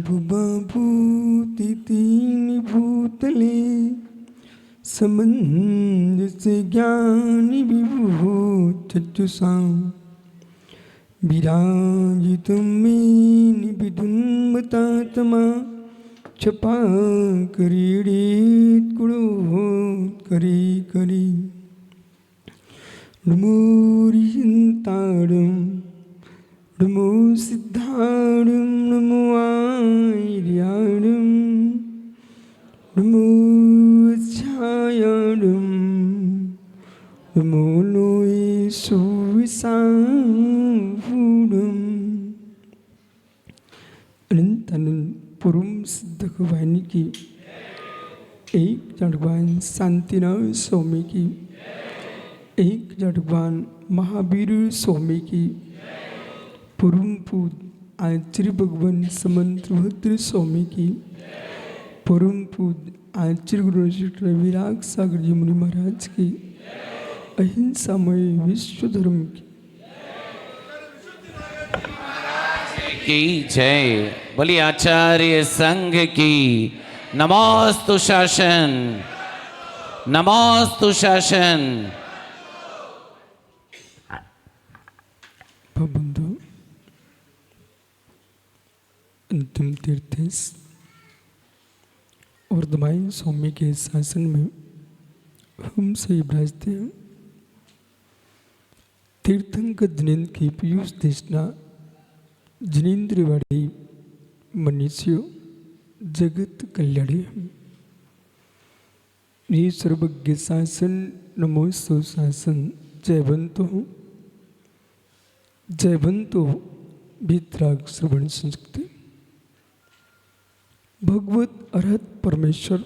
सर्वभूति तीन भूतले समंजस ज्ञान विभूत चक्षुषां विराजितं मेन विदुन्मतात्मा छपा क्रीडित करी करी नमो रियंतारं नमो सिद्धारं नमो आर्यारं नमो छायारं नमो लोये सुविसांफूरं अनंत अनंत परम सिद्ध भगवान की एक भगवान शांतिनाथ स्वामी की एक भगवान महावीर स्वामी की परम पूज आचार्य भगवान समंतभद्र स्वामी की परम पूज आचार्य गुरु विराग सागर जी मुनि महाराज की अहिंसामय विश्व धर्म की जय। बोली आचार्य संघ की नमोस्तु शासन, नमोस्तु शासन। बंधु अंतिम तीर्थ और दमाई स्वामी के शासन में हम से विराजते हैं। तीर्थंकर जिनेन्द्र की पीयूष देशना जिनेन्द्रवाड़ी मनुष्य जगत कल्याणी ये सर्वज्ञ शासन नमोस्तु शासन जयवंतो भीतराग श्रवण संस्कृति भगवत अरहत परमेश्वर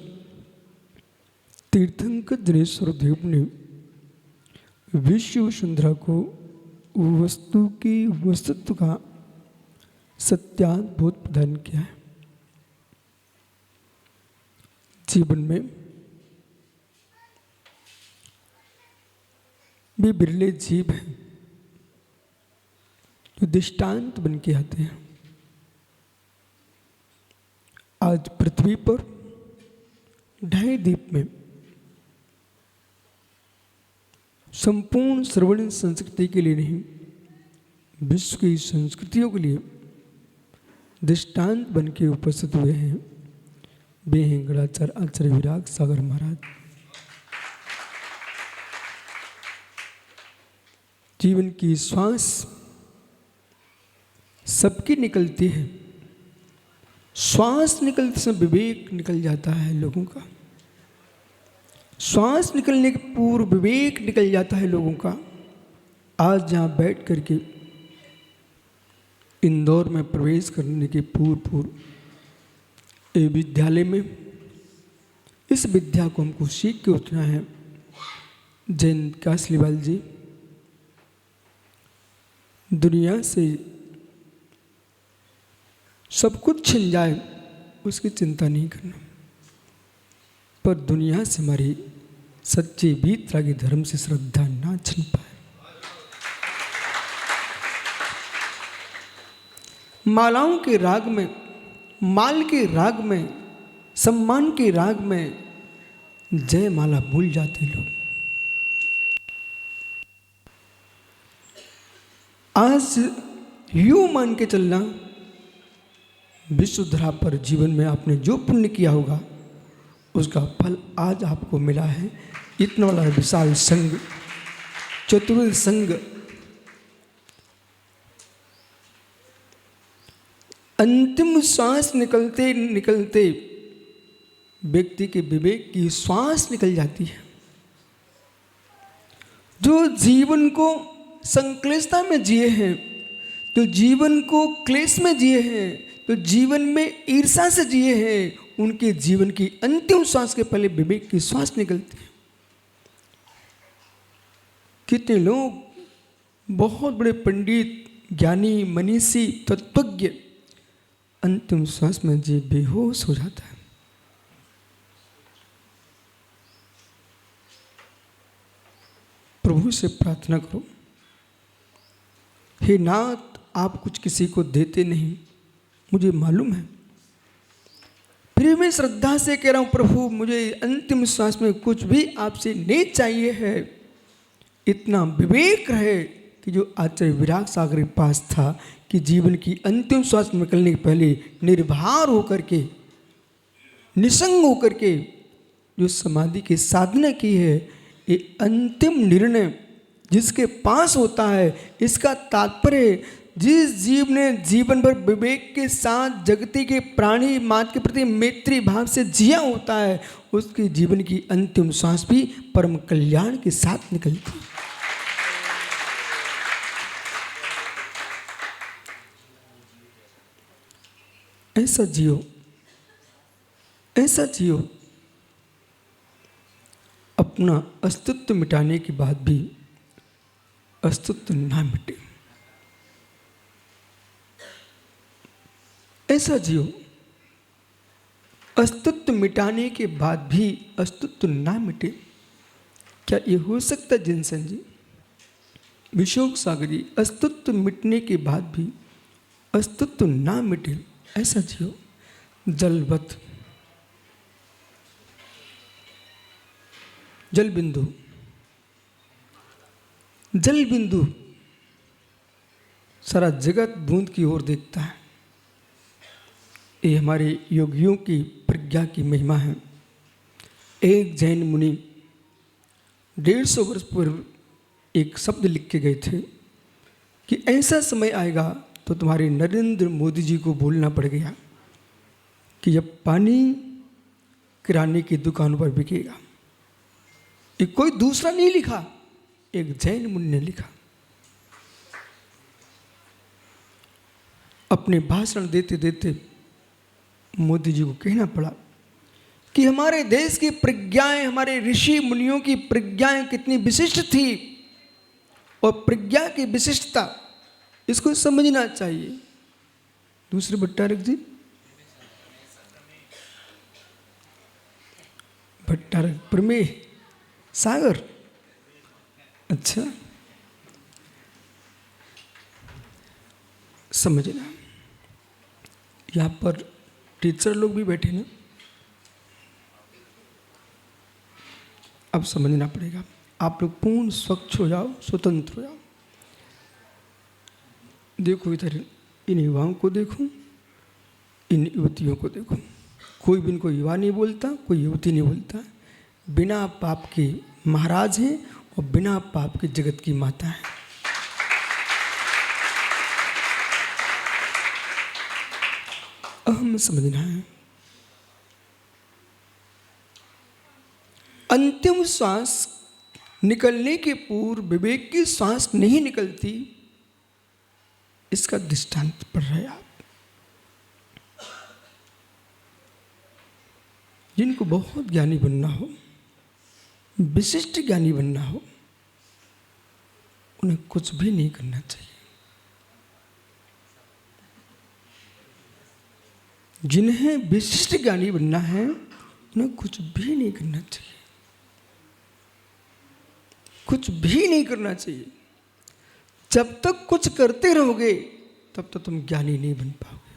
तीर्थंकर जनेश्वर देव ने विश्व वसुंधरा को वस्तु की वस्तुत्व का सत्याद्भुत प्रदान किया है। जीवन में वे बिरले जीव हैं जो दृष्टांत बन के आते हैं। आज पृथ्वी पर ढाई द्वीप में संपूर्ण श्रवण संस्कृति के लिए नहीं, विश्व की संस्कृतियों के लिए दृष्टांत बन के उपस्थित हुए हैं। वे हैं गणाचार्य आचार्य विराग सागर महाराज। जीवन की श्वास सबकी निकलती है, श्वास निकलते समय विवेक निकल जाता है लोगों का, श्वास निकलने के पूर्व विवेक निकल जाता है लोगों का। आज जहाँ बैठ करके इंदौर में प्रवेश करने के पूर्व ये विद्यालय में इस विद्या को हमको सीख के उठना है। जैन कासलीवाल जी दुनिया से सब कुछ छिन जाए उसकी चिंता नहीं करना, पर दुनिया से हमारी सच्चे वीतरागी धर्म से श्रद्धा ना छिन पाए। मालाओं के राग में, माल के राग में, सम्मान के राग में जय माला भूल जाते लोग। आज यूं मान के चलना विश्वधरा पर जीवन में आपने जो पुण्य किया होगा उसका फल आज आपको मिला है। इतना बड़ा विशाल संघ, चतुर्थ संघ, अंतिम सांस निकलते निकलते व्यक्ति के विवेक की श्वास निकल जाती है। जो जीवन को संक्लिष्टता में जिए हैं, जो जीवन को क्लेश में जिए हैं, तो जीवन में ईर्षा से जिए हैं, उनके जीवन की अंतिम श्वास के पहले विवेक की श्वास निकलती है। कितने लोग बहुत बड़े पंडित, ज्ञानी, मनीषी, तत्वज्ञ अंतिम श्वास में जी बेहोश हो जाता है। प्रभु से प्रार्थना करो, हे नाथ, आप कुछ किसी को देते नहीं, मुझे मालूम है, फिर मैं श्रद्धा से कह रहा हूँ, प्रभु मुझे अंतिम श्वास में कुछ भी आपसे नहीं चाहिए है। इतना विवेक रहे कि जो आचार्य विराग सागर के पास था कि जीवन की अंतिम श्वास निकलने के पहले निर्भर होकर के, निसंग होकर के जो समाधि की साधना की है, ये अंतिम निर्णय जिसके पास होता है, इसका तात्पर्य जिस जीव ने जीवन भर विवेक के साथ जगती के प्राणी मात्र के प्रति मैत्री भाव से जिया होता है, उसके जीवन की अंतिम सांस भी परम कल्याण के साथ निकलती है। ऐसा जियो, ऐसा जियो, अपना अस्तित्व मिटाने के बाद भी अस्तित्व ना मिटे। ऐसा जियो, अस्तित्व मिटाने के बाद भी अस्तित्व ना मिटे। क्या ये हो सकता है जिनसन जी? विशोक सागर जी, अस्तित्व मिटने के बाद भी अस्तित्व ना मिटे, ऐसा जियो। जलवत, जल बिंदु, जल बिंदु सारा जगत बूंद की ओर देखता है। ये हमारे योगियों की प्रज्ञा की महिमा है। एक जैन मुनि 150 वर्ष पूर्व एक शब्द लिख के गए थे कि ऐसा समय आएगा तो तुम्हारे नरेंद्र मोदी जी को बोलना पड़ गया कि जब पानी किराने की दुकानों पर बिकेगा। ये कोई दूसरा नहीं लिखा, एक जैन मुनि ने लिखा। अपने भाषण देते देते मोदी जी को कहना पड़ा कि हमारे देश की प्रज्ञाएं, हमारे ऋषि मुनियों की प्रज्ञाएं कितनी विशिष्ट थी, और प्रज्ञा की विशिष्टता इसको समझना चाहिए। दूसरे भट्टारक जी, भट्टारक प्रमेय सागर, अच्छा समझना। यहाँ पर टीचर लोग भी बैठे ना, अब समझना पड़ेगा। आप लोग पूर्ण स्वच्छ हो जाओ, स्वतंत्र हो जाओ। देखो इधर, इन युवाओं को देखो, इन युवतियों को देखो। कोई भी इनको युवा नहीं बोलता, कोई युवती नहीं बोलता। बिना पाप के महाराज हैं और बिना पाप के जगत की माता है। अब हमें समझना है, अंतिम श्वास निकलने के पूर्व विवेक की श्वास नहीं निकलती, इसका दृष्टांत पढ़ रहे आप। जिनको बहुत ज्ञानी बनना हो, विशिष्ट ज्ञानी बनना हो, उन्हें कुछ भी नहीं करना चाहिए। जिन्हें विशिष्ट ज्ञानी बनना है, उन्हें कुछ भी नहीं करना चाहिए, कुछ भी नहीं करना चाहिए। जब तक कुछ करते रहोगे तब तक तुम ज्ञानी नहीं बन पाओगे।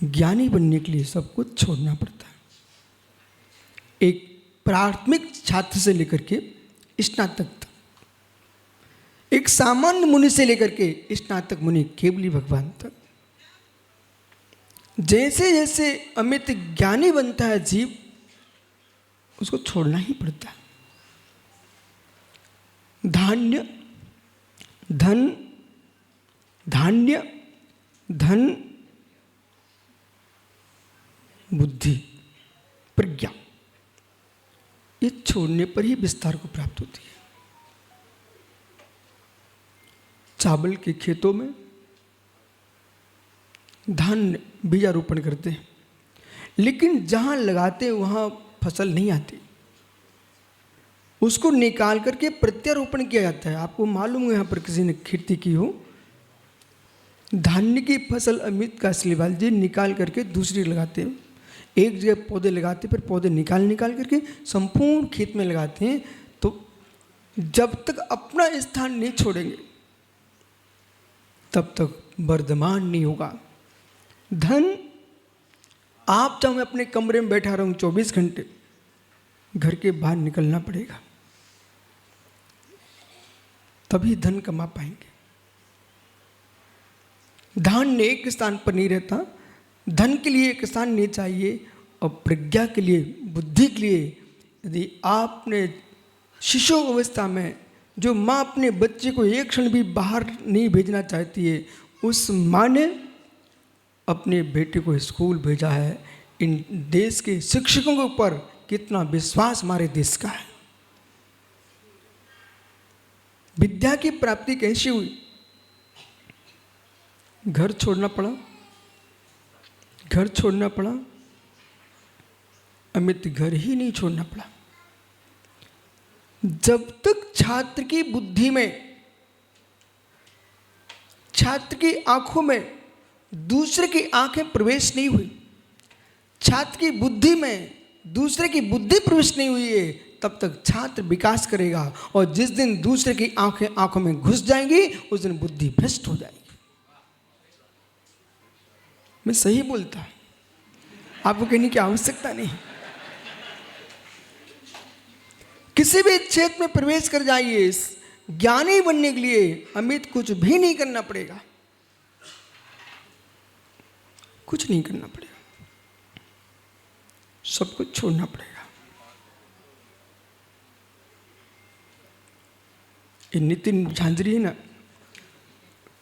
ज्ञानी बनने के लिए सब कुछ छोड़ना पड़ता है। एक प्राथमिक छात्र से लेकर के स्नातक तक, एक सामान्य मुनि से लेकर के स्नातक मुनि केवली भगवान तक, जैसे जैसे अमित ज्ञानी बनता है जीव, उसको छोड़ना ही पड़ता है। धान्य, धन, धान्य, धन, बुद्धि, प्रज्ञा, ये छोड़ने पर ही विस्तार को प्राप्त होती है। चावल के खेतों में धान बीजारोपण करते हैं, लेकिन जहां लगाते हैं वहां फसल नहीं आती, उसको निकाल करके प्रत्यारोपण किया जाता है। आपको मालूम है, यहाँ पर किसी ने खेती की हो, धान्य की फसल अमित कासलीवाल जी निकाल करके दूसरी लगाते हैं। एक जगह पौधे लगाते, फिर पौधे निकाल करके संपूर्ण खेत में लगाते हैं। तो जब तक अपना स्थान नहीं छोड़ेंगे तब तक वर्धमान नहीं होगा। धन, आप चाहे मैं अपने कमरे में बैठा रहूं 24 घंटे, घर के बाहर निकलना पड़ेगा, तभी धन कमा पाएंगे। धान्य एक स्थान पर नहीं रहता, धन के लिए एक स्थान नहीं चाहिए, और प्रज्ञा के लिए, बुद्धि के लिए, यदि आपने शिशु अवस्था में जो माँ अपने बच्चे को एक क्षण भी बाहर नहीं भेजना चाहती है, उस माँ ने अपने बेटे को स्कूल भेजा है। इन देश के शिक्षकों के ऊपर कितना विश्वास हमारे देश का है। विद्या की प्राप्ति कैसी हुई? घर छोड़ना पड़ा, घर छोड़ना पड़ा, अमित घर ही नहीं छोड़ना पड़ा। जब तक छात्र की बुद्धि में, छात्र की आंखों में दूसरे की आंखें प्रवेश नहीं हुई, छात्र की बुद्धि में दूसरे की बुद्धि प्रवेश नहीं हुई है, तब तक छात्र विकास करेगा। और जिस दिन दूसरे की आंखें आंखों में घुस जाएंगी, उस दिन बुद्धि भ्रष्ट हो जाएगी। मैं सही बोलता हूं, आपको कहने की आवश्यकता नहीं। किसी भी क्षेत्र में प्रवेश कर जाइए, ज्ञानी बनने के लिए अमित कुछ भी नहीं करना पड़ेगा, कुछ नहीं करना पड़ेगा, सब कुछ छोड़ना पड़ेगा। ये नितिन झांझरी है ना,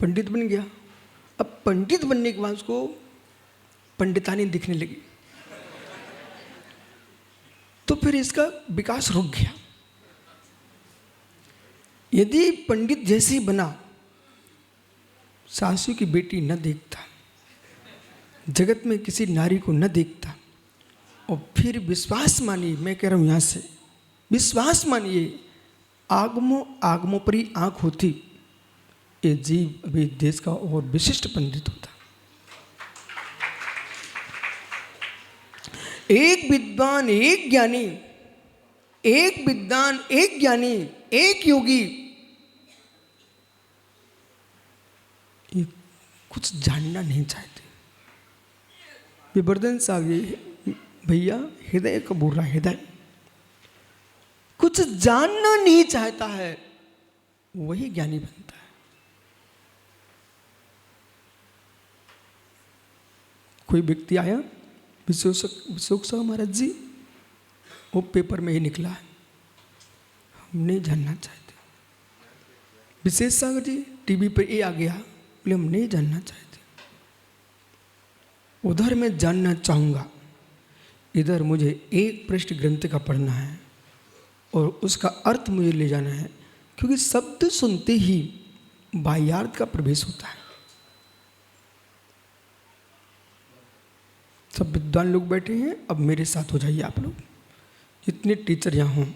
पंडित बन गया। अब पंडित बनने के बाद उसको पंडितानी दिखने लगी, तो फिर इसका विकास रुक गया। यदि पंडित जैसे ही बना, सासू की बेटी न देखता, जगत में किसी नारी को न देखता, और फिर विश्वास मानिए, मैं कह रहा हूं यहां से विश्वास मानिए, आगमों पर ही आंख होती, ये जीव अभी देश का और विशिष्ट पंडित होता। एक विद्वान, एक ज्ञानी, एक विद्वान, एक ज्ञानी, एक योगी, ये कुछ जानना नहीं चाहते। विवर्धन सागे भैया हृदय का बोल रहा, हृदय कुछ जानना नहीं चाहता है, वही ज्ञानी बनता है। कोई व्यक्ति आया, विशोक साहब महाराज जी, वो पेपर में ही निकला है, हम नहीं जानना चाहते। विशेष सागर जी टीवी पर ये आ गया, बोले हम नहीं जानना चाहते। उधर मैं जानना चाहूँगा, इधर मुझे एक पृष्ठ ग्रंथ का पढ़ना है और उसका अर्थ मुझे ले जाना है, क्योंकि शब्द सुनते ही बाह्यार्थ का प्रवेश होता है। सब विद्वान लोग बैठे हैं, अब मेरे साथ हो जाइए आप लोग, जितने टीचर यहाँ हों।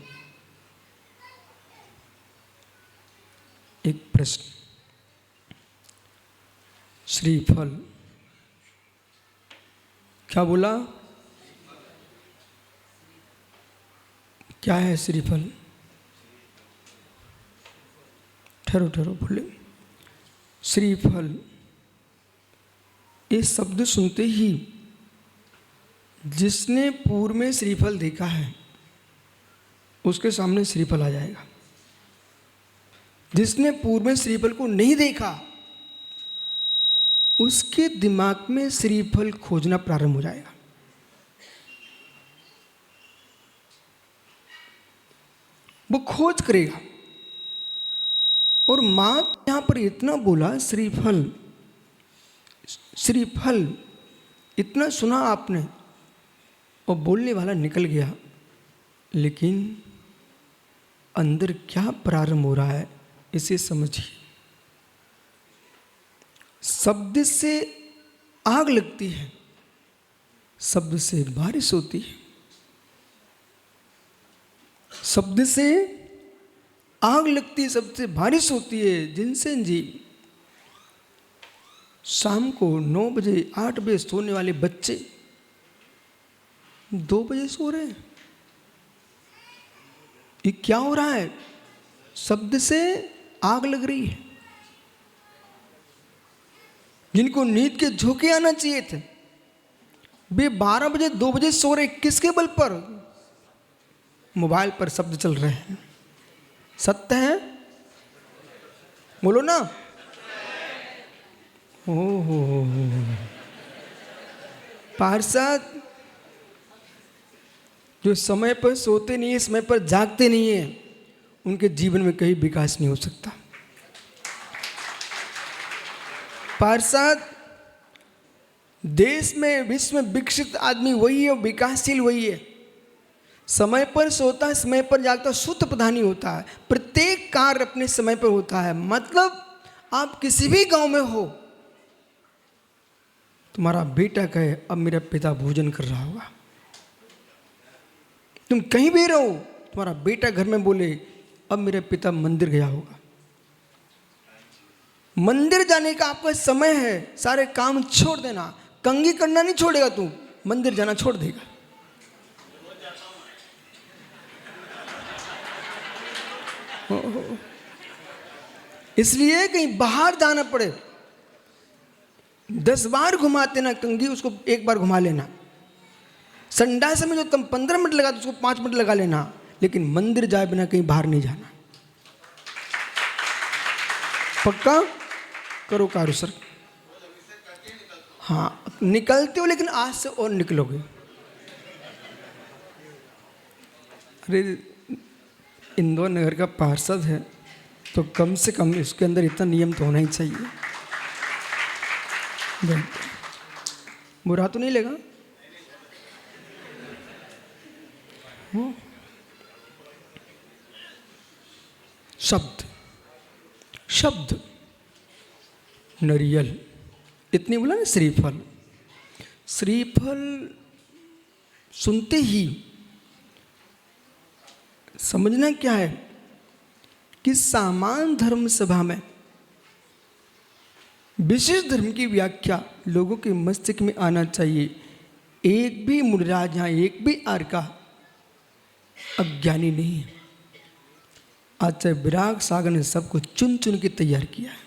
एक प्रश्न, श्रीफल क्या बोला? क्या है श्रीफल? ठहरो ठहरो, बोले श्रीफल। ये शब्द सुनते ही जिसने पूर्व में श्रीफल देखा है, उसके सामने श्रीफल आ जाएगा। जिसने पूर्व में श्रीफल को नहीं देखा, उसके दिमाग में श्रीफल खोजना प्रारंभ हो जाएगा। वो खोज करेगा। और मां यहां पर इतना बोला, श्रीफल श्रीफल, इतना सुना आपने और बोलने वाला निकल गया, लेकिन अंदर क्या प्रारंभ हो रहा है इसे समझिए। शब्द से आग लगती है, शब्द से बारिश होती है। शब्द से आग लगती है, शब्द से बारिश होती है। जिनसेन जी शाम को 9 बजे 8 बजे सोने वाले बच्चे 2 बजे सो रहे हैं। ये क्या हो रहा है? शब्द से आग लग रही है। जिनको नींद के झोंके आना चाहिए थे, बे 12 बजे 2 बजे सो रहे, किसके बल पर? मोबाइल पर शब्द चल रहे हैं। सत्य है? बोलो ना। हो पार्षद, जो समय पर सोते नहीं है, समय पर जागते नहीं है, उनके जीवन में कहीं विकास नहीं हो सकता। पार्षद, देश में विश्व में विकसित आदमी वही है, विकासशील वही है। समय पर सोता है, समय पर जागता है, शुद्ध प्रधानी होता है। प्रत्येक कार्य अपने समय पर होता है। मतलब आप किसी भी गांव में हो, तुम्हारा बेटा कहे अब मेरा पिता भोजन कर रहा होगा, तुम कहीं भी रहो, तुम्हारा बेटा घर में बोले अब मेरा पिता मंदिर गया होगा। मंदिर जाने का आपका समय है, सारे काम छोड़ देना। कंघी करना नहीं छोड़ेगा तू, मंदिर जाना छोड़ देगा। इसलिए कहीं बाहर जाना पड़े, 10 बार घुमाते ना कंघी, उसको 1 बार घुमा लेना। संडास में जो तुम 15 मिनट लगा तो उसको 5 मिनट लगा लेना, लेकिन मंदिर जाए बिना कहीं बाहर नहीं जाना। पक्का करो कार्य सर। हाँ निकलते हो, लेकिन आज से और निकलोगे। अरे इंदौर नगर का पार्षद है तो कम से कम इसके अंदर इतना नियम तो होना ही चाहिए। बुरा तो नहीं लगा? शब्द शब्द नरियल, इतनी बोला ना। श्रीफल, श्रीफल सुनते ही समझना क्या है कि सामान्य धर्म सभा में विशेष धर्म की व्याख्या लोगों के मस्तिष्क में आना चाहिए। एक भी मुनिराज यहाँ, एक भी आर्का अज्ञानी नहीं है। आचार्य विराग सागर ने सबको चुन चुन के तैयार किया है।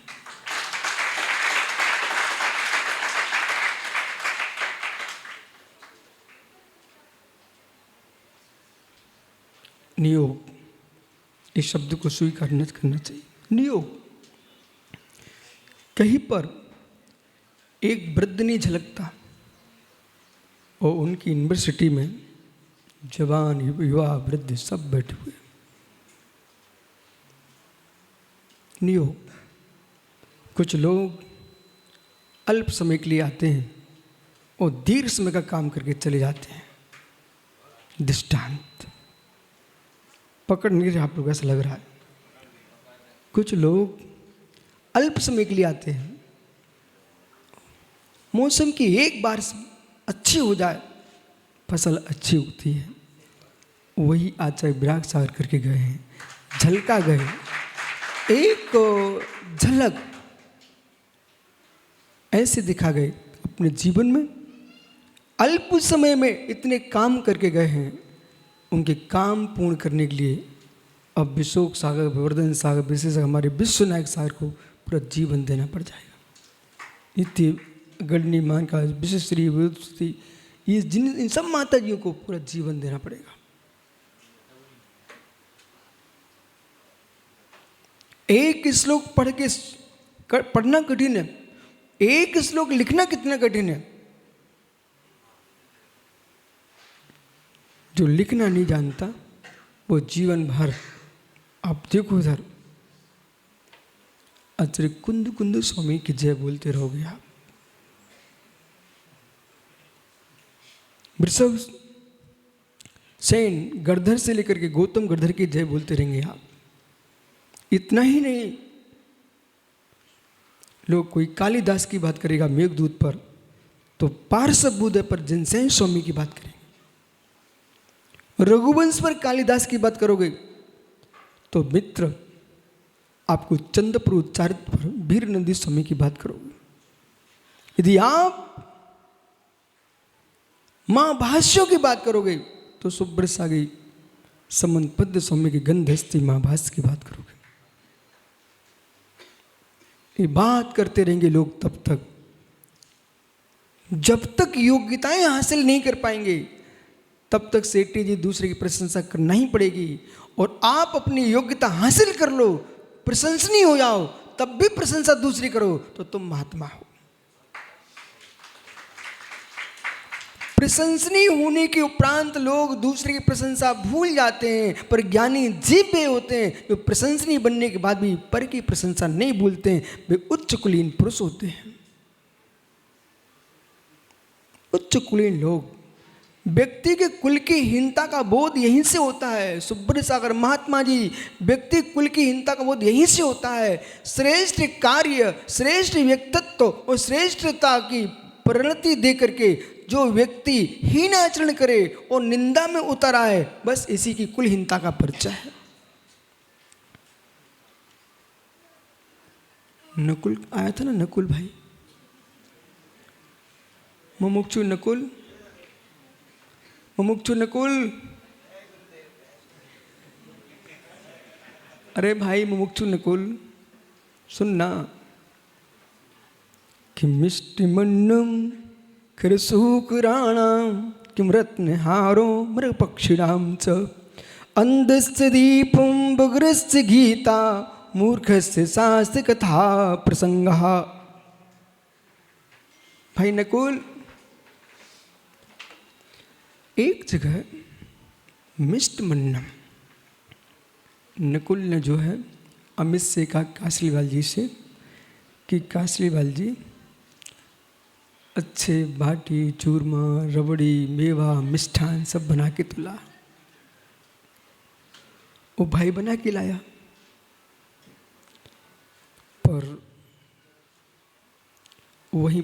नियोग, इस शब्द को स्वीकार न करना चाहिए। नियोग, कहीं पर एक वृद्ध नहीं झलकता और उनकी यूनिवर्सिटी में जवान युवा वृद्ध सब बैठे हुए। नियोग, कुछ लोग अल्प समय के लिए आते हैं और दीर्घ समय का काम करके चले जाते हैं। दृष्टांत पकड़ नहीं रहा आप लोग, ऐसा लग रहा है। कुछ लोग अल्प समय के लिए आते हैं, मौसम की एक बार अच्छी हो जाए, फसल अच्छी होती है। वही आचार्य विराग सागर करके गए हैं, झलका गए। एक झलक ऐसे दिखा गए अपने जीवन में, अल्प समय में इतने काम करके गए हैं। उनके काम पूर्ण करने के लिए अब विशोक सागर, विवर्धन सागर, विशेष हमारे विश्वनायक सागर को पूरा जीवन देना पड़ जाएगा। नित्य गणनी मान का विशेष श्री विभूति, ये जिन इन सब माता जियों को पूरा जीवन देना पड़ेगा। एक श्लोक पढ़ के पढ़ना कठिन है, एक श्लोक लिखना कितना कठिन है। जो लिखना नहीं जानता वो जीवन भर, आप देखो इधर आचार्य कुंद कुंद स्वामी की जय बोलते रहोगे आप। वृषभ सेन गढ़धर से लेकर के गौतम गढ़धर की जय बोलते रहेंगे आप। इतना ही नहीं, लोग कोई कालिदास की बात करेगा मेघदूत पर, तो पार्श्व बुद्ध पर जिनसेन स्वामी की बात करेंगे। रघुवंश पर कालिदास की बात करोगे तो मित्र आपको चंद्रपुर उच्चारित पर वीर नंदी स्वामी की बात करोगे। यदि आप महाभाष्यों की बात करोगे तो सुब्रसागी समंत पद्य स्वामी की गंधस्ती महाभाष्य की बात करोगे। ये बात करते रहेंगे लोग तब तक जब तक योग्यताएं हासिल नहीं कर पाएंगे तब तक सेठी जी दूसरे की प्रशंसा करना ही पड़ेगी। और आप अपनी योग्यता हासिल कर लो, प्रशंसनीय हो जाओ, तब भी प्रशंसा दूसरी करो तो तुम महात्मा हो। प्रशंसनीय होने के उपरांत लोग दूसरे की प्रशंसा भूल जाते हैं, पर ज्ञानी जीव वे होते हैं जो प्रशंसनीय बनने के बाद भी पर की प्रशंसा नहीं भूलते हैं, वे उच्च कुलीन पुरुष होते हैं। उच्च कुलीन लोग, व्यक्ति के कुल की हीनता का बोध यहीं से होता है। सुब्रत सागर महात्मा जी, व्यक्ति कुल की हीनता का बोध यहीं से होता है। श्रेष्ठ कार्य, श्रेष्ठ व्यक्तित्व और श्रेष्ठता की परिणति दे करके जो व्यक्ति हीन आचरण करे और निंदा में उतर आए, बस इसी की कुलहीनता का परिचय है। नकुल आया था ना, नकुल भाई, मुमुक्षु नकुल, मुमुक्षु नकुल, अरे भाई मुमुक्षु नकुल सुनना। किम मिष्टिमन्नम खरसूकराणां किम रत्नहारो मृगपक्षिणां च अंधस्य दीपं बगरस्य गीता मूर्खस्य शास्त्र कथा प्रसंगः। भाई नकुल, एक जगह मिष्टमन्नम, नकुल ने जो है अमित से कहा कासलीवाल जी से कि कासलीवाल जी अच्छे बाटी चूरमा रबड़ी मेवा मिष्ठान सब बना के तुला। वो भाई बना के लाया, पर वहीं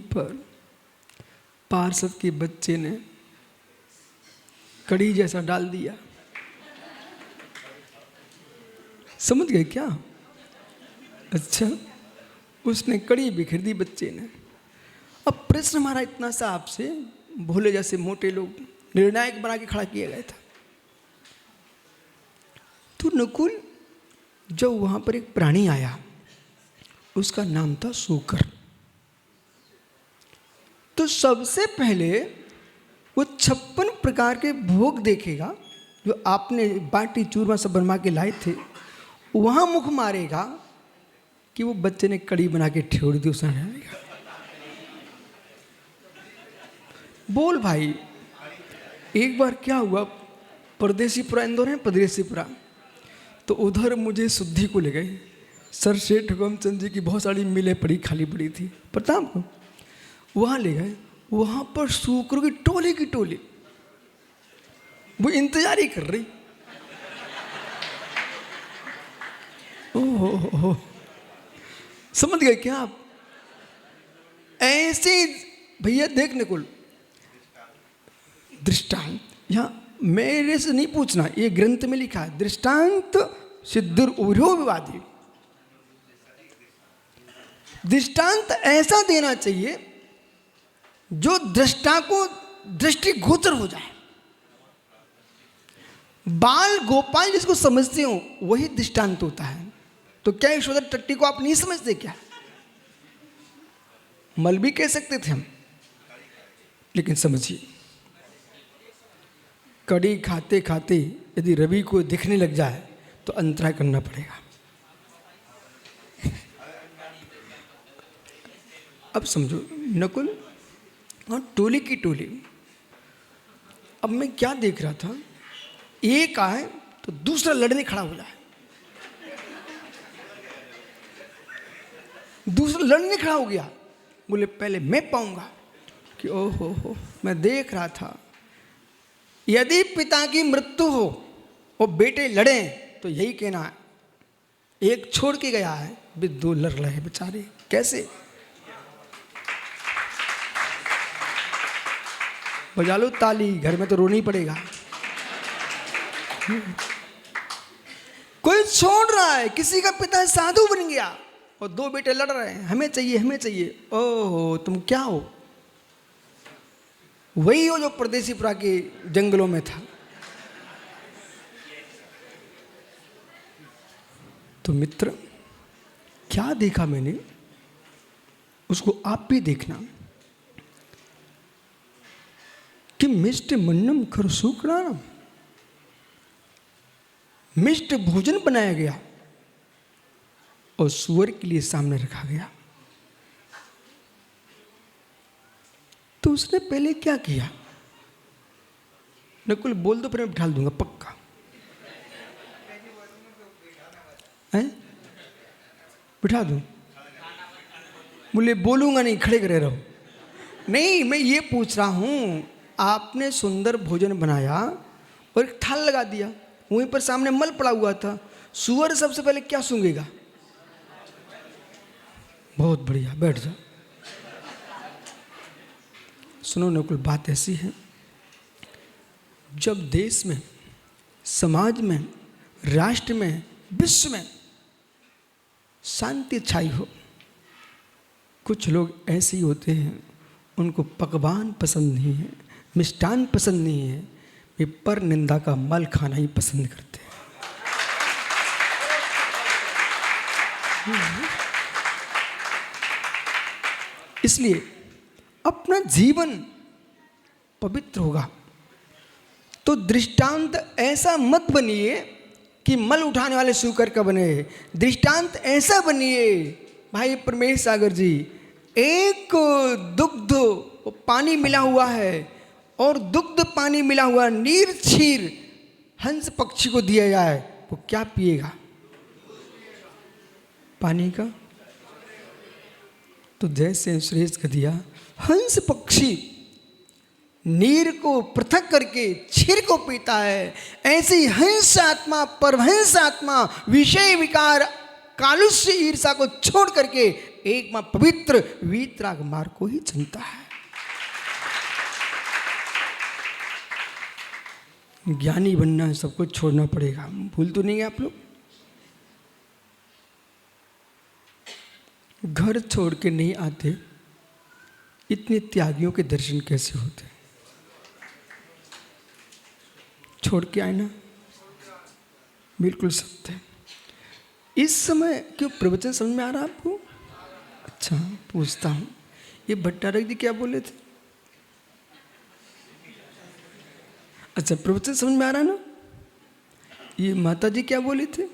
पर पार्षद के बच्चे ने कड़ी जैसा डाल दिया। समझ गए क्या? अच्छा, उसने कड़ी बिखेर दी बच्चे ने। अब प्रश्न हमारा इतना सा आपसे, भोले जैसे मोटे लोग निर्णायक बना के खड़ा किया गया था। तो नकुल, जब वहां पर एक प्राणी आया, उसका नाम था सूकर, तो सबसे पहले वो 56 प्रकार के भोग देखेगा जो आपने बाटी चूरमा सब बनवा के लाए थे। वहां मुख मारेगा कि वो बच्चे ने कड़ी बना के ठेड़ दी, उसे आएगा। बोल भाई, एक बार क्या हुआ, परदेसीपुरा, इंदौर है परदेसीपुरा, तो उधर मुझे शुद्धि को ले गए। सर सेठ हुकमचंद जी की बहुत सारी मिलें पड़ी, खाली पड़ी थी, पता आपको? वहाँ ले गए, वहाँ पर सूकरों की टोली वो इंतजार ही कर रही। ओहो, समझ गए क्या आप? ऐसे भैया देखने को दृष्टांत, यहाँ मेरे से नहीं पूछना, ये ग्रंथ में लिखा है, दृष्टांत सिद्धुर उभ्यो विवादी। दृष्टांत ऐसा देना चाहिए जो दृष्टा को दृष्टि गोचर हो जाए। बाल गोपाल जिसको समझते हो वही दृष्टांत होता है। तो क्या यशोदा टट्टी को आप नहीं समझते क्या? मल भी कह सकते थे हम, लेकिन समझिए, कड़ी खाते खाते यदि रवि को दिखने लग जाए तो अंतराय करना पड़ेगा। अब समझो, नकुल और टोली की टोली। अब मैं क्या देख रहा था, एक आए तो दूसरा लड़ने खड़ा हो जाए, दूसरा लड़ने खड़ा हो गया, बोले पहले मैं पाऊंगा कि ओहो, मैं देख रहा था यदि पिता की मृत्यु हो और बेटे लड़े तो यही कहना है, एक छोड़ के गया है, भी दो लड़ रहे हैं बेचारे। कैसे? बजा लो ताली, घर में तो रोना ही पड़ेगा। कोई छोड़ रहा है, किसी का पिता साधु बन गया और दो बेटे लड़ रहे हैं, हमें चाहिए हमें चाहिए। ओहो, तुम क्या हो? वही हो जो परदेसीपुरा के जंगलों में था। तो मित्र, क्या देखा मैंने? उसको आप भी देखना कि मिष्ट मन्नम खरसूकड़ानम, मिष्ट भोजन बनाया गया और सुअर के लिए सामने रखा गया। तो उसने पहले क्या किया? नकुल बोल दो, फिर मैं बिठा दूंगा पक्का। हैं? बिठा दूं? बोले बोलूंगा नहीं, खड़े करे रहो। नहीं, मैं ये पूछ रहा हूं, आपने सुंदर भोजन बनाया और एक थाल लगा दिया, वहीं पर सामने मल पड़ा हुआ था, सुअर सबसे पहले क्या सूंघेगा? बहुत बढ़िया, बैठ जाओ। सुनो नकुल, बात ऐसी है, जब देश में, समाज में, राष्ट्र में, विश्व में शांति छाई हो, कुछ लोग ऐसे ही होते हैं, उनको पकवान पसंद नहीं है, मिष्टान पसंद नहीं है, वे पर निंदा का मल खाना ही पसंद करते हैं। इसलिए अपना जीवन पवित्र होगा तो दृष्टांत ऐसा मत बनिए कि मल उठाने वाले सूकर का बने। दृष्टांत ऐसा बनिए, भाई परमेश सागर जी, एक दुग्ध पानी मिला हुआ है और दुग्ध पानी मिला हुआ नीर क्षीर हंस पक्षी को दिया जाए, वो क्या पिएगा? पानी का। तो जैसे सुरेश का दिया, हंस पक्षी नीर को पृथक करके क्षीर को पीता है, ऐसे ही हंस आत्मा, परहंस आत्मा विषय विकार कालुष्य ईर्षा को छोड़ करके एक मां पवित्र वीतराग मार्ग को ही चुनता है। ज्ञानी बनना है, सबको छोड़ना पड़ेगा। भूल तो नहीं है आप लोग? घर छोड़ के नहीं आते, इतने त्यागियों के दर्शन कैसे होते? छोड़ के आए ना, बिल्कुल सत्य। इस समय क्यों प्रवचन समझ में आ रहा आपको? अच्छा, पूछता हूं, ये भट्टारक जी क्या बोले थे? अच्छा, प्रवचन समझ में आ रहा ना? ये माता जी क्या बोले थे?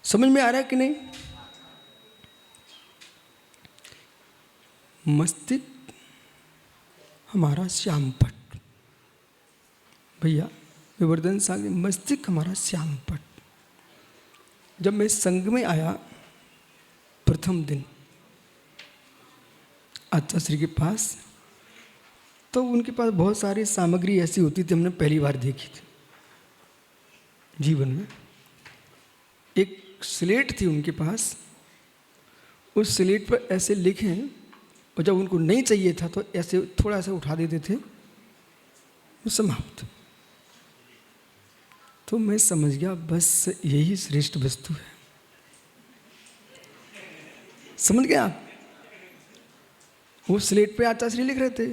समझ में आ रहा है कि नहीं? मस्तिष्क हमारा श्यामपट, भैया विवर्धन सागर, मस्तिष्क हमारा श्यामपट। जब मैं संघ में आया प्रथम दिन आचार्य श्री के पास, तो उनके पास बहुत सारी सामग्री ऐसी होती थी, हमने पहली बार देखी थी जीवन में। एक स्लेट थी उनके पास, उस स्लेट पर ऐसे लिखे, और जब उनको नहीं चाहिए था तो ऐसे थोड़ा सा उठा देते थे, वो समाप्त। तो मैं समझ गया बस यही श्रेष्ठ वस्तु है। समझ गया आप? वो स्लेट पे आचार्य श्री लिख रहे थे,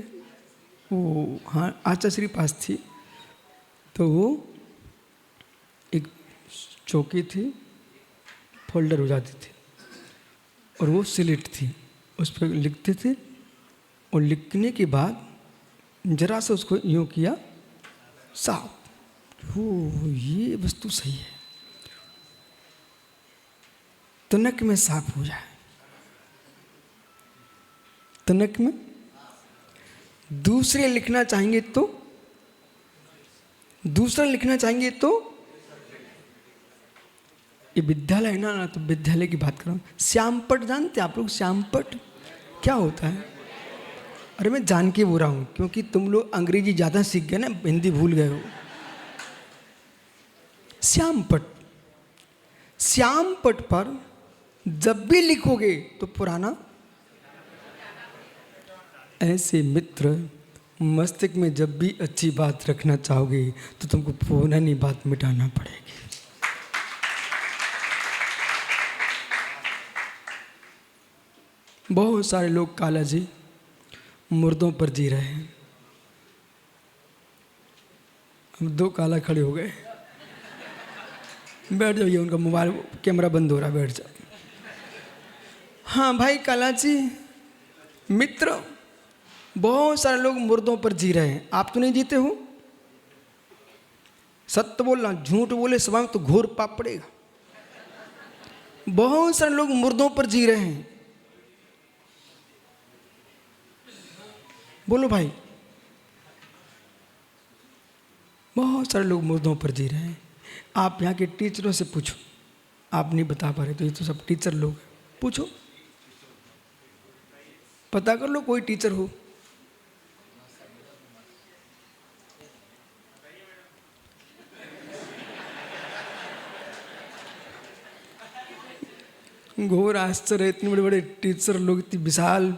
वो हाँ आचार्य श्री पास थी, तो वो एक चौकी थी, फोल्डर हो जाती थी, और वो स्लेट थी, उस पर लिखते थे, और लिखने के बाद जरा सा उसको यूँ किया साफ, हो ये वस्तु सही है, तनक में साफ हो जाए। तनक में दूसरे लिखना चाहेंगे तो, दूसरा लिखना चाहेंगे तो, ये विद्यालय है ना, तो विद्यालय की बात कर रहा हूँ। श्यामपट जानते आप लोग? श्यामपट क्या होता है? अरे मैं जान के बोल रहा हूँ, क्योंकि तुम लोग अंग्रेजी ज़्यादा सीख गए ना, हिंदी भूल गए हो। श्यामपट, श्यामपट पर जब भी लिखोगे तो पुराना। ऐसे मित्र मस्तिष्क में जब भी अच्छी बात रखना चाहोगे तो तुमको पुरानी बात मिटाना पड़ेगी। बहुत सारे लोग काला जी मुर्दों पर जी रहे हैं। हम दो काला खड़े हो गए। बैठ जाइए, उनका मोबाइल कैमरा बंद हो रहा है, बैठ जाओ। हाँ भाई कालाजी मित्र, बहुत सारे लोग मुर्दों पर जी रहे हैं, आप तो नहीं जीते हो। सत्य बोलना, झूठ बोले स्वयं तो घोर पाप पड़ेगा। बहुत सारे लोग मुर्दों पर जी रहे हैं, बोलो भाई। बहुत सारे लोग मुर्दों पर जी रहे हैं। आप यहाँ के टीचरों से पूछो, आप नहीं बता पा रहे तो ये तो सब टीचर लोग हैं, पूछो, पता कर लो कोई टीचर हो। घोर आश्चर्य, इतने बड़े बड़े टीचर लोग, इतनी विशाल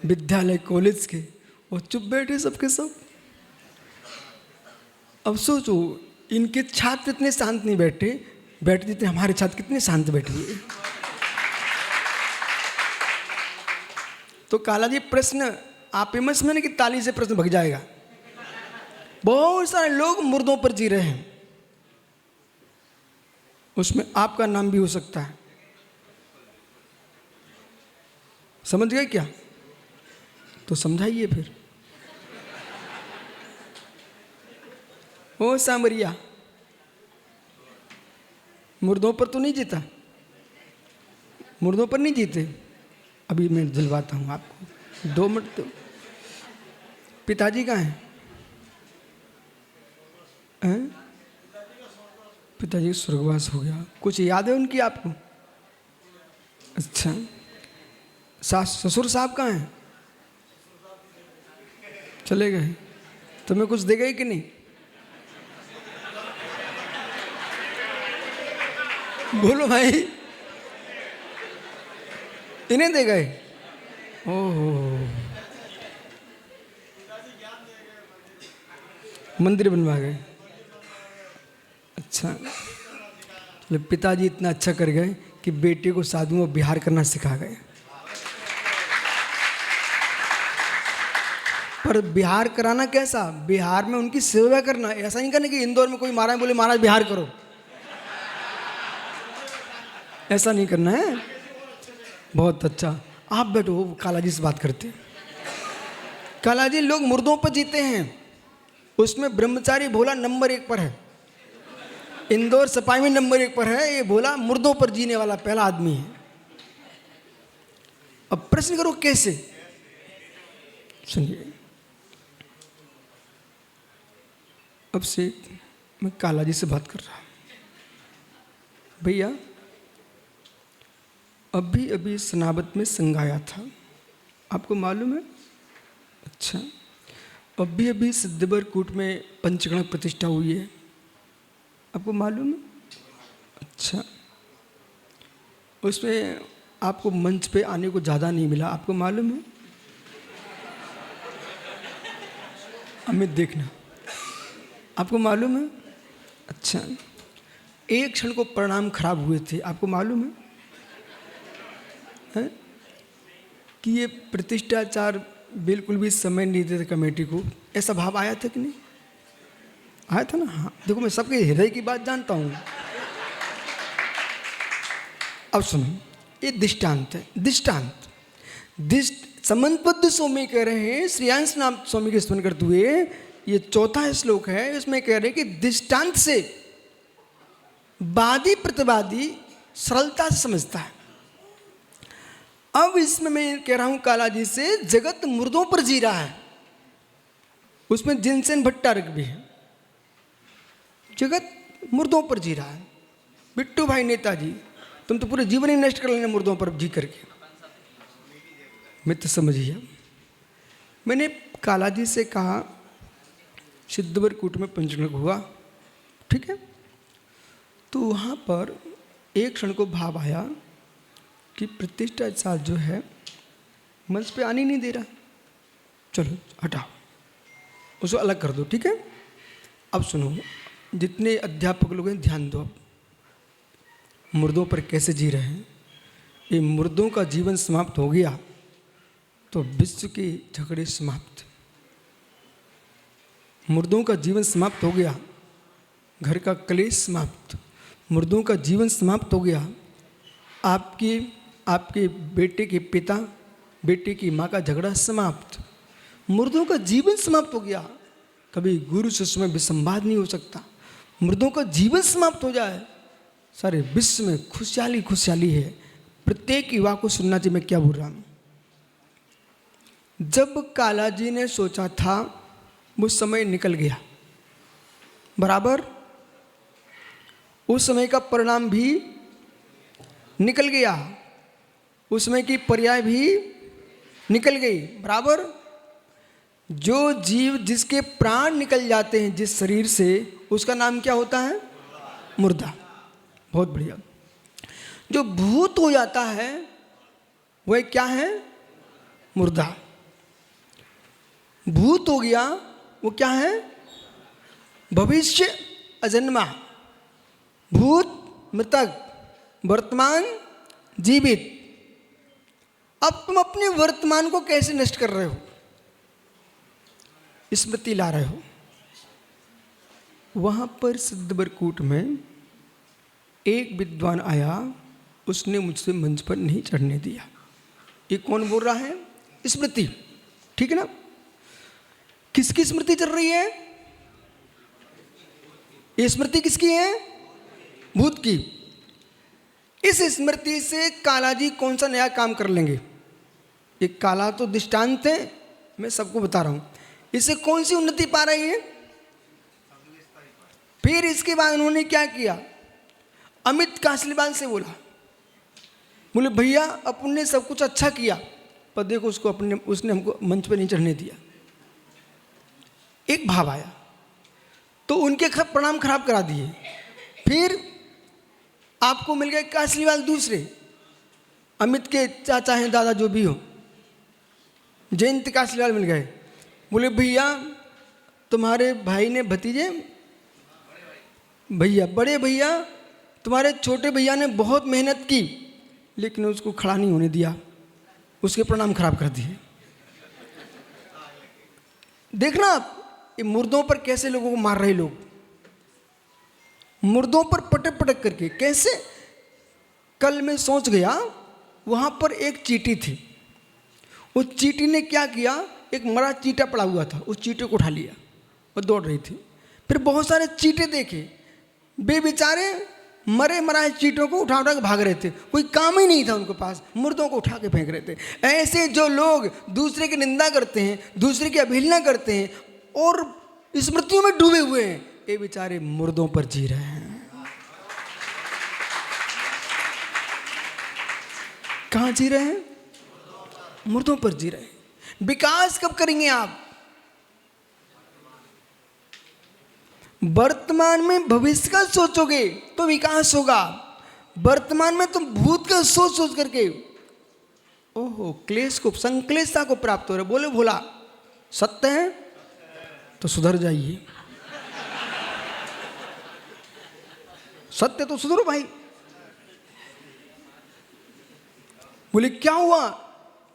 विद्यालय कॉलेज के, और चुप बैठे सबके सब। अब सोचो, इनके छात्र इतने शांत नहीं बैठे जितने हमारे छात्र कितने शांत बैठे हुए। तो काला जी प्रश्न आप फेमस में कि ताली से प्रश्न भग जाएगा। बहुत सारे लोग मुर्दों पर जी रहे हैं, उसमें आपका नाम भी हो सकता है। समझ गए क्या? तो समझाइए फिर। ओ सांवरिया, मुर्दों पर तो नहीं जीता, मुर्दों पर नहीं जीते। अभी मैं दिलवाता हूँ आपको, 2 मिनट तो। पिताजी कहाँ हैं? पिताजी स्वर्गवास हो गया, कुछ याद है उनकी आपको? अच्छा, सास ससुर साहब कहाँ हैं? चले गए। तुम्हें कुछ दे गए कि नहीं? बोलो भाई, इन्हें दे गए? ओहो, मंदिर बनवा गए। अच्छा, चलो, पिताजी इतना अच्छा कर गए कि बेटे को साधुओं में बिहार करना सिखा गए। पर बिहार कराना कैसा? बिहार में उनकी सेवा करना, ऐसा नहीं करना कि इंदौर में कोई महाराज बोले महाराज बिहार करो, ऐसा नहीं करना है। बहुत अच्छा, आप बैठो, कालाजी से बात करते हैं। कालाजी, लोग मुर्दों पर जीते हैं, उसमें ब्रह्मचारी भोला नंबर 1 पर है। इंदौर सपाई में नंबर 1 पर है, ये भोला मुर्दों पर जीने वाला पहला आदमी है। अब प्रश्न करो कैसे? सुनिए, अब से मैं कालाजी से बात कर रहा हूं। भैया, अभी अभी सनावत में संघ आया था, आपको मालूम है? अच्छा, अभी अभी सिद्धबर कूट में पंचगण प्रतिष्ठा हुई है, आपको मालूम है? अच्छा, उसमें आपको मंच पे आने को ज़्यादा नहीं मिला, आपको मालूम है? अमित देखना, आपको मालूम है? अच्छा, एक क्षण को परिणाम खराब हुए थे, आपको मालूम है? कि ये प्रतिष्ठाचार बिल्कुल भी समय नहीं देते कमेटी को, ऐसा भाव आया था कि नहीं? आया था ना? हाँ, देखो मैं सबके हृदय की बात जानता हूँ। अब सुनो, ये दृष्टांत है, दृष्टांत। समन्वबद्ध स्वामी कह रहे हैं, श्रेयांश नाम स्वामी के स्मरण करते हुए, ये 4था श्लोक है, इसमें कह रहे हैं कि दृष्टांत से वादी प्रतिवादी सरलता से समझता है। अब इसमें मैं कह रहा हूं कालाजी से, जगत मुर्दों पर जी रहा है, उसमें जिनसेन भट्टारक भी है। जगत मुर्दों पर जी रहा है। बिट्टू भाई नेताजी, तुम तो पूरे जीवन ही नष्ट कर लेना मुर्दों पर जी करके। मित्र समझिए, मैंने कालाजी से कहा सिद्धबर कूट में पंचगण हुआ, ठीक है, तो वहाँ पर एक क्षण को भाव आया कि प्रतिष्ठाचार जो है मंच पे आने नहीं दे रहा, चलो हटाओ, उसको अलग कर दो, ठीक है। अब सुनो, जितने अध्यापक लोग हैं ध्यान दो, मुर्दों पर कैसे जी रहे हैं। ये मुर्दों का जीवन समाप्त हो गया तो विश्व के झगड़े समाप्त। मुर्दों का जीवन समाप्त हो गया, घर का क्लेश समाप्त, मुर्दों का जीवन समाप्त हो गया। आपके बेटे के पिता बेटे की माँ का झगड़ा समाप्त, मुर्दों का जीवन समाप्त हो गया। कभी गुरु शिष्य में विसंवाद नहीं हो सकता। मुर्दों का जीवन समाप्त हो जाए, सारे विश्व में खुशहाली खुशहाली है। प्रत्येक युवा को सुनना चाहिए मैं क्या बोल रहा हूँ। जब कालाजी ने सोचा था वो समय निकल गया, बराबर उस समय का परिणाम भी निकल गया, उस समय की पर्याय भी निकल गई, बराबर। जो जीव जिसके प्राण निकल जाते हैं जिस शरीर से, उसका नाम क्या होता है? मुर्दा। बहुत बढ़िया। जो भूत हो जाता है वह क्या है? मुर्दा। भूत हो गया वो क्या है? भविष्य अजन्मा। भूत मृतक, वर्तमान जीवित। अब तुम अपने वर्तमान को कैसे नष्ट कर रहे हो? स्मृति ला रहे हो। वहां पर सिद्धवरकूट में एक विद्वान आया, उसने मुझसे मंच पर नहीं चढ़ने दिया। ये कौन बोल रहा है? स्मृति, ठीक है ना? किसकी स्मृति चल रही है? ये स्मृति किसकी है? भूत की। इस स्मृति से कालाजी कौन सा नया काम कर लेंगे? ये काला तो दृष्टांत है, मैं सबको बता रहा हूं। इससे कौन सी उन्नति पा रही है? फिर इसके बाद उन्होंने क्या किया? अमित कासलीवाल से बोले भैया अपन ने सब कुछ अच्छा किया, पर देखो उसने हमको मंच पर नहीं चढ़ने दिया। एक भाव आया तो उनके प्रणाम खराब करा दिए। फिर आपको मिल गए कासलीवाल दूसरे, अमित के चाचा हैं, दादा जो भी हो, जयंत कासलीवाल मिल गए। बोले भैया तुम्हारे भाई ने भतीजे भैया, बड़े भैया तुम्हारे छोटे भैया ने बहुत मेहनत की, लेकिन उसको खड़ा नहीं होने दिया, उसके प्रणाम खराब कर दिए। देखना आप ये मुर्दों पर कैसे लोगों को मार रहे लोग, मुर्दों पर पटक पटक करके कैसे। कल मैं सोच गया, वहां पर एक चींटी थी, उस चींटी ने क्या किया, एक मरा चींटा पड़ा हुआ था, उस चींटे को उठा लिया और दौड़ रही थी। फिर बहुत सारे चींटे देखे, वे बेचारे मरे मराए चींटों को उठा उठा के भाग रहे थे, कोई काम ही नहीं था उनके पास, मुर्दों को उठा के फेंक रहे थे। ऐसे जो लोग दूसरे की निंदा करते हैं, दूसरे की अवहेलना करते हैं और स्मृतियों में डूबे हुए हैं, ये बेचारे मुर्दों पर जी रहे हैं। कहां जी रहे हैं? मुर्दों पर जी रहे हैं। विकास कब करेंगे आप? वर्तमान में भविष्य का सोचोगे तो विकास होगा। वर्तमान में तुम भूत का सोच सोच करके ओहो क्लेश को, संक्लेशता को प्राप्त हो रहे। बोले भोला सत्य है तो सुधर जाइए, सत्य तो सुधरो भाई। बोले क्या हुआ?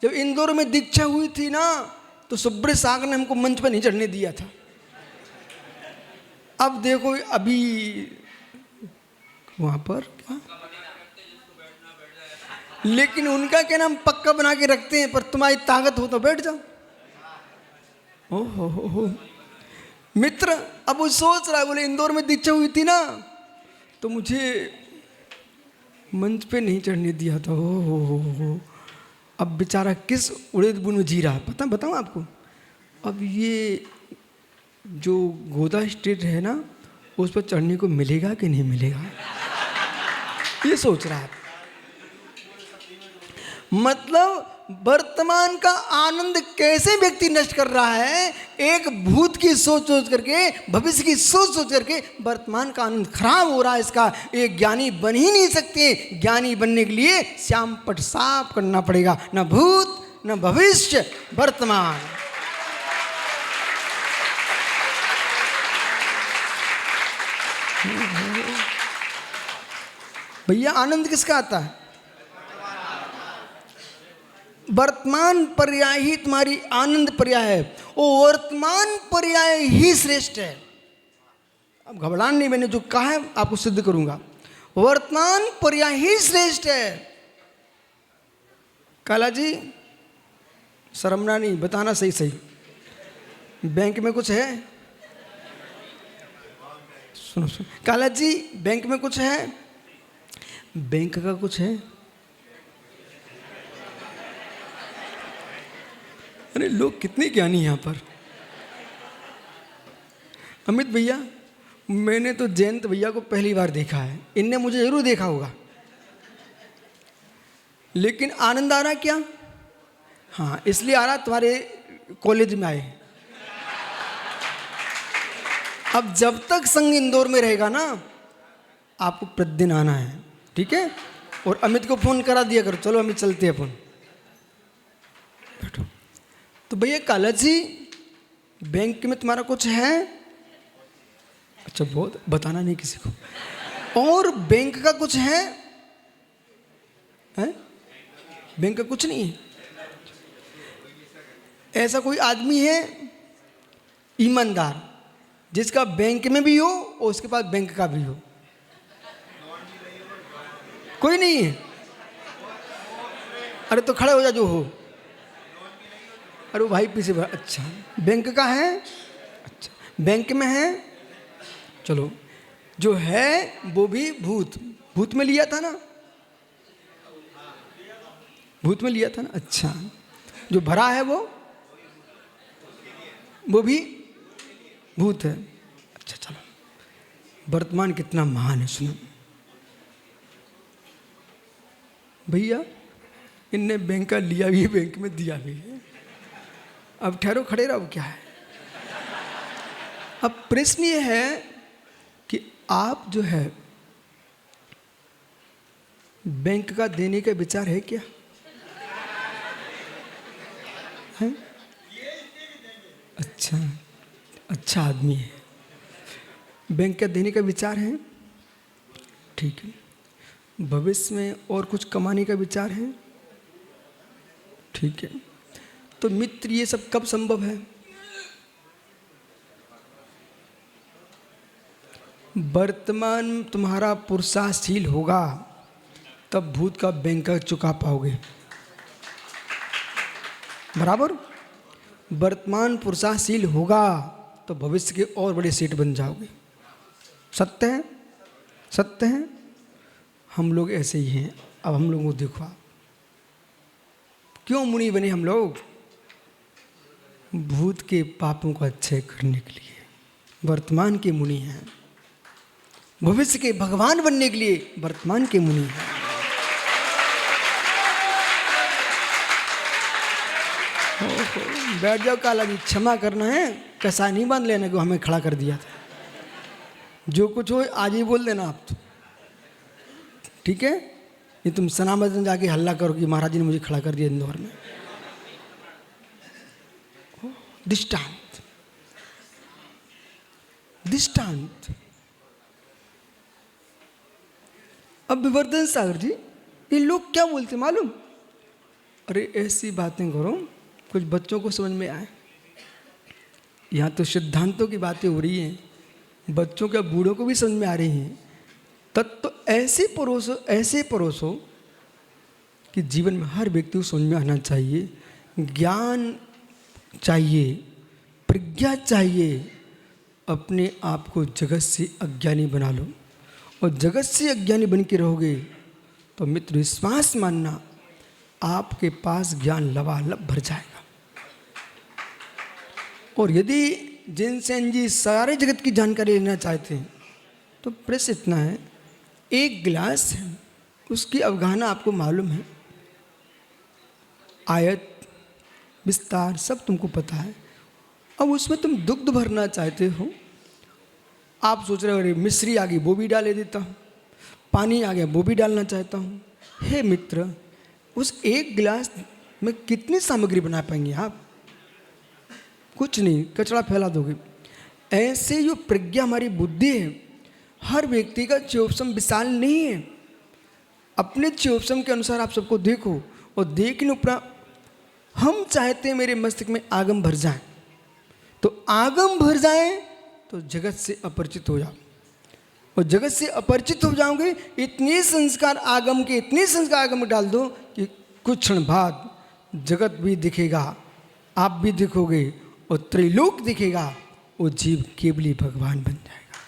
जब इंदौर में दीक्षा हुई थी ना, तो सुब्रत सागर ने हमको मंच पर नहीं चढ़ने दिया था। अब देखो अभी वहां पर क्या, लेकिन उनका क्या नाम पक्का बना के रखते हैं, पर तुम्हारी ताकत हो तो बैठ जाओ। ओहो मित्र, अब वो सोच रहा है, बोले इंदौर में दीक्षा हुई थी ना, तो मुझे मंच पे नहीं चढ़ने दिया था। हो अब बेचारा किस उड़ेद बुन में जी रहा है, बताऊं आपको। अब ये जो गोदा स्टेट है ना, उस पर चढ़ने को मिलेगा कि नहीं मिलेगा, ये सोच रहा है। मतलब वर्तमान का आनंद कैसे व्यक्ति नष्ट कर रहा है, एक भूत की सोच सोच करके, भविष्य की सोच सोच करके वर्तमान का आनंद खराब हो रहा है। इसका एक ज्ञानी बन ही नहीं सकते। ज्ञानी बनने के लिए श्याम पट साफ करना पड़ेगा, न भूत न भविष्य, वर्तमान। भैया आनंद किसका आता है? वर्तमान पर्याय ही तुम्हारी आनंद पर्याय है, वो वर्तमान पर्याय ही श्रेष्ठ है। अब घबरान नहीं, मैंने जो कहा है आपको सिद्ध करूंगा। वर्तमान पर्याय ही श्रेष्ठ है। काला जी शर्मना नहीं, बताना सही सही, बैंक में कुछ है? सुनो सुनो, काला जी बैंक में कुछ है? बैंक का कुछ है? अरे लोग कितने ज्ञानी हैं यहाँ पर। अमित भैया, मैंने तो जयंत भैया को पहली बार देखा है, इनने मुझे जरूर देखा होगा, लेकिन आनंद आ रहा क्या? हाँ, इसलिए आ रहा तुम्हारे कॉलेज में आए। अब जब तक संघ इंदौर में रहेगा ना, आपको प्रतिदिन आना है, ठीक है? और अमित को फोन करा दिया करो, चलो अमित चलते हैं अपन। बैठो। तो भैया काला जी, बैंक में तुम्हारा कुछ है? अच्छा, बहुत बताना नहीं किसी को। और बैंक का कुछ है? हैं? बैंक का कुछ नहीं है। ऐसा कोई आदमी है ईमानदार जिसका बैंक में भी हो और उसके पास बैंक का भी हो? कोई नहीं है? अरे तो खड़े हो जा जो हो। अरे भाई पीछे अच्छा, बैंक का है? अच्छा, बैंक में है। चलो, जो है वो भी भूत में लिया था ना? भूत में लिया था ना? अच्छा, जो भरा है वो भी भूत है। अच्छा चलो, वर्तमान कितना महान है सुनो भैया, इनने बैंक का लिया भी है, बैंक में दिया भी है। अब ठहरो, खड़े रहो, क्या है? अब प्रश्न ये है कि आप जो है बैंक का देने का विचार है क्या? है? अच्छा आदमी है, बैंक का देने का विचार है, ठीक है। भविष्य में और कुछ कमाने का विचार है, ठीक है। तो मित्र, ये सब कब संभव है? वर्तमान तुम्हारा पुरुषार्थशील होगा तब भूत का बैंक का चुका पाओगे, बराबर। वर्तमान पुरुषार्थशील होगा तो भविष्य के और बड़े सेठ बन जाओगे। सत्य है, सत्य है। हम लोग ऐसे ही हैं। अब हम लोगों को देखो, आप क्यों मुनि बने हम लोग? भूत के पापों का क्षय करने के लिए वर्तमान के मुनि हैं, भविष्य के भगवान बनने के लिए वर्तमान के मुनि हैं। बैठ जाओ काला जी, क्षमा करना है, कैसा नहीं बांध लेना कि हमें खड़ा कर दिया था। जो कुछ हो आज ही बोल देना आप तो, ठीक है? ये तुम सनामत में जाके हल्ला करो कि महाराज जी ने मुझे खड़ा कर दिया इंदौर में। दृष्टांत, दृष्टांत। अब विवर्धन सागर जी, ये लोग क्या बोलते मालूम? अरे ऐसी बातें करो कुछ बच्चों को समझ में आए। यहाँ तो सिद्धांतों की बातें हो रही हैं, बच्चों के बूढ़ों को भी समझ में आ रही हैं। तत्व तो ऐसे परोसो कि जीवन में हर व्यक्ति को समझ में आना चाहिए, ज्ञान चाहिए, प्रज्ञा चाहिए। अपने आप को जगत से अज्ञानी बना लो, और जगत से अज्ञानी बन के रहोगे तो मित्र विश्वास मानना, आपके पास ज्ञान लबालब भर जाएगा। और यदि जिनसेन जी सारे जगत की जानकारी लेना चाहते हैं तो प्रश्न इतना है, एक गिलास है, उसकी अवगाहना आपको मालूम है, आयत विस्तार सब तुमको पता है। अब उसमें तुम दुग्ध भरना चाहते हो, आप सोच रहे हो अरे मिश्री आ गई वो भी डाले देता हूँ, पानी आ गया वो भी डालना चाहता हूँ। हे मित्र, उस एक गिलास में कितनी सामग्री बना पाएंगे आप? कुछ नहीं, कचरा फैला दोगे। ऐसे जो प्रज्ञा हमारी बुद्धि है, हर व्यक्ति का चौपसम विशाल नहीं है। अपने चौपसम के अनुसार आप सबको देखो, और देखने उपरांत हम चाहते हैं मेरे मस्तिष्क में आगम भर जाए, तो आगम भर जाए तो जगत से अपरिचित हो जाओ। और जगत से अपरिचित हो जाओगे। इतने संस्कार आगम के, इतने संस्कार आगम में डाल दो कि कुछ क्षण बाद जगत भी दिखेगा, आप भी दिखोगे और त्रिलोक दिखेगा। वो जीव केवल ही भगवान बन जाएगा।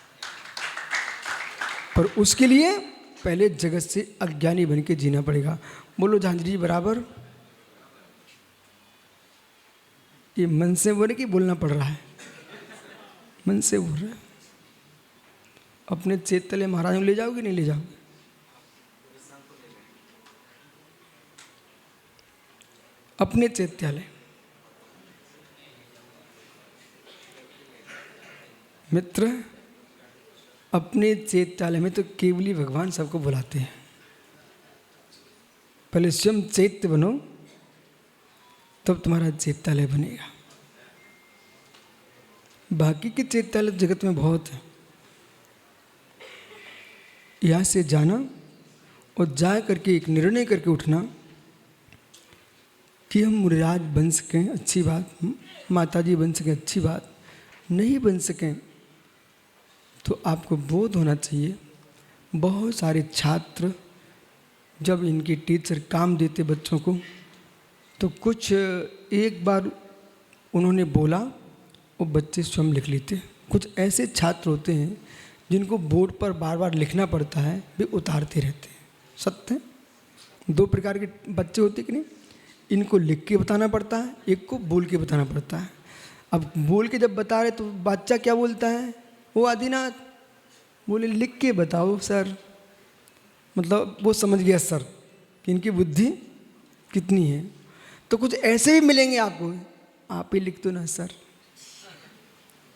पर उसके लिए पहले जगत से अज्ञानी बन के जीना पड़ेगा। बोलो झांझरी जी बराबर। ये मन से बोले कि बोलना पड़ रहा है? मन से बोल रहे। अपने चेतले महाराज में ले जाओगे नहीं ले जाओगे? अपने चैत्यालय मित्र, अपने चैत्यालय में तो केवली भगवान सबको बुलाते हैं। पहले स्वयं चैत्य बनो, तब तुम्हारा चैत्यालय बनेगा। बाकी के चैत्यालय जगत में बहुत है। यहाँ से जाना और जा करके एक निर्णय करके उठना कि हम मुनिराज बन सकें, अच्छी बात। माताजी बन सकें, अच्छी बात। नहीं बन सकें तो आपको बोध होना चाहिए। बहुत सारे छात्र जब इनके टीचर काम देते बच्चों को, तो कुछ एक बार उन्होंने बोला वो बच्चे स्वयं लिख लेते। कुछ ऐसे छात्र होते हैं जिनको बोर्ड पर बार बार लिखना पड़ता है, वे उतारते रहते हैं। सत्य है। दो प्रकार के बच्चे होते कि नहीं, इनको लिख के बताना पड़ता है, एक को बोल के बताना पड़ता है। अब बोल के जब बता रहे तो बच्चा क्या बोलता है, वो आदिनाथ बोले लिख के बताओ सर। मतलब वो समझ गया सर कि इनकी बुद्धि कितनी है। तो कुछ ऐसे भी मिलेंगे आपको, आप ही लिख दो ना सर।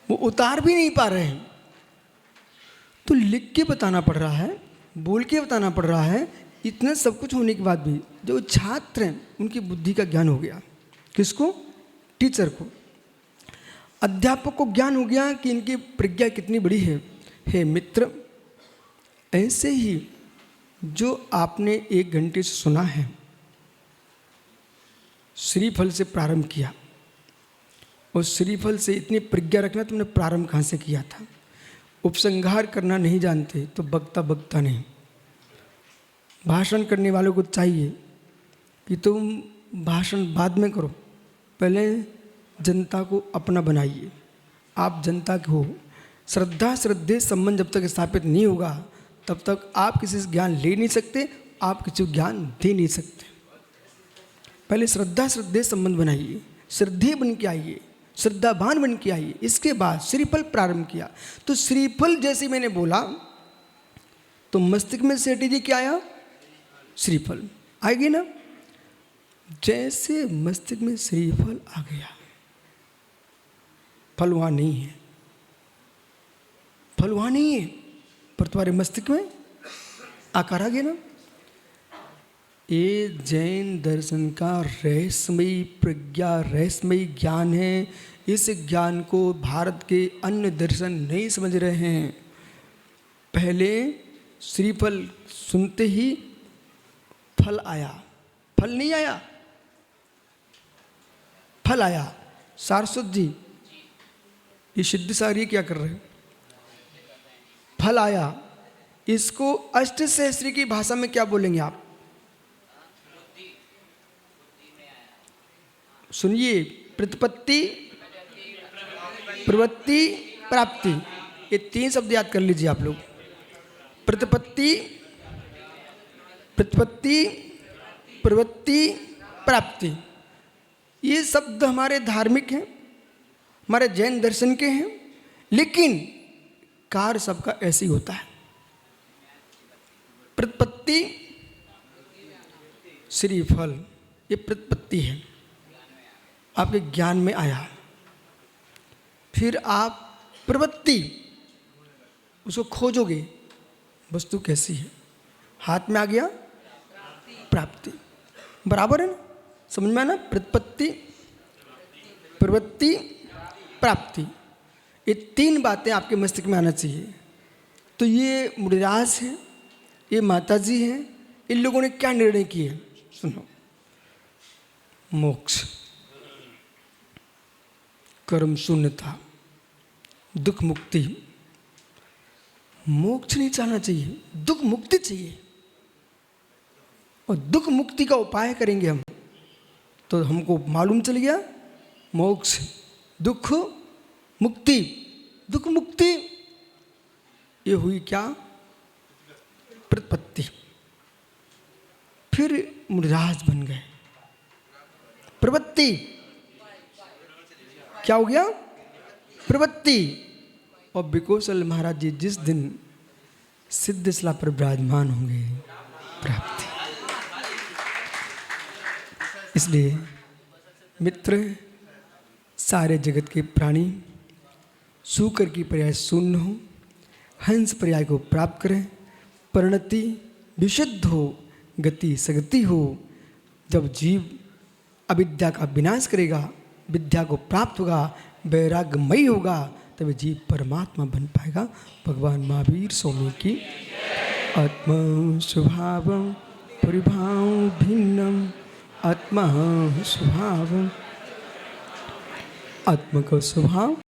वो उतार भी नहीं पा रहे हैं, तो लिख के बताना पड़ रहा है, बोल के बताना पड़ रहा है। इतना सब कुछ होने के बाद भी जो छात्र हैं उनकी बुद्धि का ज्ञान हो गया। किसको? टीचर को। अध्यापक को ज्ञान हो गया कि इनकी प्रज्ञा कितनी बड़ी है। हे मित्र, ऐसे ही जो आपने 1 घंटे से सुना है, श्रीफल से प्रारंभ किया, और श्रीफल से इतनी प्रज्ञा रखना तुमने प्रारंभ कहाँ से किया था? उपसंहार करना नहीं जानते तो बकता बकता नहीं। भाषण करने वालों को चाहिए कि तुम भाषण बाद में करो, पहले जनता को अपना बनाइए। आप जनता के हो। श्रद्धा श्रद्धेय संबंध जब तक स्थापित नहीं होगा तब तक आप किसी से ज्ञान ले नहीं सकते, आप किसी को ज्ञान दे नहीं सकते। पहले श्रद्धा श्रद्धेय संबंध बनाइए, श्रद्धेय बन के आइए, श्रद्धावान बन के आइए। इसके बाद श्रीफल प्रारंभ किया। तो श्रीफल जैसे मैंने बोला तो मस्तिष्क में सेठी जी क्या आया? श्रीफल आएगी ना। जैसे मस्तिष्क में श्रीफल आ गया, फल वहां नहीं है, फल वहां नहीं है, पर तुम्हारे मस्तिष्क में आकार आ गया ना। ये जैन दर्शन का रहस्यमयी प्रज्ञा, रहस्यमयी ज्ञान है। इस ज्ञान को भारत के अन्य दर्शन नहीं समझ रहे हैं। पहले श्रीफल सुनते ही फल आया, फल नहीं आया, फल आया। सारस्वत जी, ये सिद्ध सारी क्या कर रहे हैं? फल आया। इसको अष्टसहस्त्री की भाषा में क्या बोलेंगे आप? सुनिए, प्रतिपत्ति, प्रवृत्ति, प्राप्ति, ये 3 शब्द याद कर लीजिए आप लोग। प्रतिपत्ति, प्रतिपत्ति, प्रवृत्ति, प्राप्ति। ये शब्द हमारे धार्मिक हैं, हमारे जैन दर्शन के हैं, लेकिन कार्य सबका ऐसे ही होता है। प्रतिपत्ति, श्रीफल, ये प्रतिपत्ति है, आपके ज्ञान में आया। फिर आप प्रवृत्ति, उसको खोजोगे, वस्तु कैसी है, हाथ में आ गया, प्राप्ति। बराबर है ना? समझ में आना? प्रतिपत्ति, प्रवृत्ति, प्राप्ति, ये 3 बातें आपके मस्तिष्क में आना चाहिए। तो ये मुनिराज है, ये माताजी हैं, इन लोगों ने क्या निर्णय किए? सुनो, मोक्ष, कर्म शून्यता, दुख मुक्ति, मोक्ष नहीं चाहना चाहिए, दुख मुक्ति चाहिए। और दुख मुक्ति का उपाय करेंगे हम, तो हमको मालूम चल गया मोक्ष, दुख मुक्ति। दुख मुक्ति ये हुई क्या? प्रपत्ति। फिर मुनिराज बन गए। प्रवृत्ति क्या हो गया? प्रवृत्ति। और बिकोसल महाराज जी जिस दिन सिद्ध शिला पर विराजमान होंगे, प्राप्ति। इसलिए मित्र, सारे जगत के प्राणी सूकर की पर्याय शून्य हो, हंस पर्याय को प्राप्त करें, परिणति विशुद्ध हो, गति सगति हो। जब जीव अविद्या का विनाश करेगा, विद्या को प्राप्त होगा, वैराग्यमयी होगा, तभी जीव परमात्मा बन पाएगा। भगवान महावीर स्वामी की आत्मा स्वभावं परिभाव भिन्नम, आत्मा स्वभाव, आत्मा का स्वभाव